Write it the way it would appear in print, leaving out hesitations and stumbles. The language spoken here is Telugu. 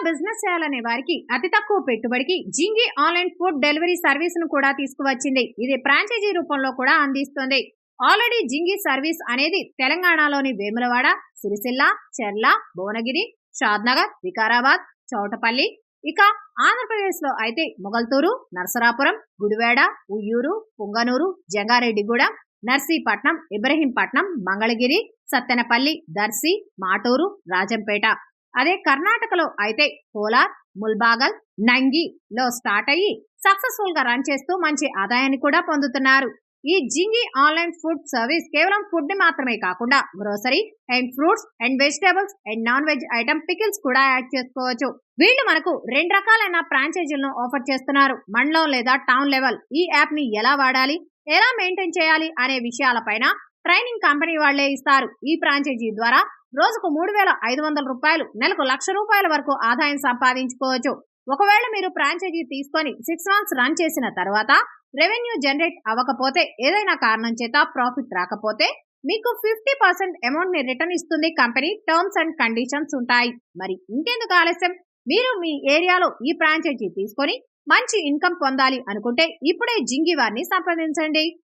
బిజినెస్ చేయాలనే వారికి అతి తక్కువ పెట్టుబడికి జింగి ఆన్లైన్ ఫుడ్ డెలివరీ సర్వీస్ ను కూడా తీసుకువచ్చింది. ఇది ఫ్రాంచైజీ రూపంలో కూడా అందిస్తుంది. ఆల్రెడీ జింగి సర్వీస్ అనేది తెలంగాణలోని వేములవాడ, సిరిసిల్ల, చెర్ల, భువనగిరి, షాద్నగర్, వికారాబాద్, చౌటపల్లి, ఇక ఆంధ్రప్రదేశ్ లో అయితే మొగల్తూరు, నరసరాపురం, గుడివాడ, ఉయ్యూరు, పుంగనూరు, జంగారెడ్డిగూడెం, నర్సీపట్నం, ఇబ్రహీంపట్నం, మంగళగిరి, సత్తెనపల్లి, దర్శి, మాటూరు, రాజంపేట. అదే కర్ణాటకలో అయితే కోలార్, ముల్బాగల్, నంగి లో స్టార్ట్ అయ్యి సక్సెస్ఫుల్ గా రన్ చేస్తూ మంచి ఆదాయాన్ని కూడా పొందుతున్నారు. ఈ జింగి ఆన్లైన్ ఫుడ్ సర్వీస్ కేవలం ఫుడ్ మాత్రమే కాకుండా grocery and fruits and vegetables and non veg item pickles కూడా యాడ్ చేసుకోవచ్చు. వీళ్ళు మనకు 2 రకాలైన ఫ్రాంచైజీలను ఆఫర్ చేస్తున్నారు. మండలం లేదా టౌన్ లెవెల్ ఈ యాప్ ని ఎలా వాడాలి, ఎలా మెయింటైన్ చేయాలి అనే విషయాలపైన ట్రైనింగ్ కంపెనీ వాళ్లే ఇస్తారు. ఈ ఫ్రాంచైజీ ద్వారా రోజుకు 3,500 రూపాయలు, నెలకు ₹1,00,000 వరకు ఆదాయం సంపాదించుకోవచ్చు. ఒకవేళ మీరు ఫ్రాంచైజీ తీసుకొని 6 మంత్స్ రన్ చేసిన తర్వాత రెవెన్యూ జనరేట్ అవ్వకపోతే, ఏదైనా కారణం చేత ప్రాఫిట్ రాకపోతే మీకు 50% అమౌంట్ ని రిటర్న్ ఇస్తుంది కంపెనీ. టర్మ్స్ అండ్ కండిషన్స్ ఉంటాయి. మరి ఇంకెందుకు ఆలస్యం, మీరు మీ ఏరియాలో ఈ ఫ్రాంచైజీ తీసుకొని మంచి ఇన్కమ్ పొందాలి అనుకుంటే ఇప్పుడే జింగి వారిని సంప్రదించండి.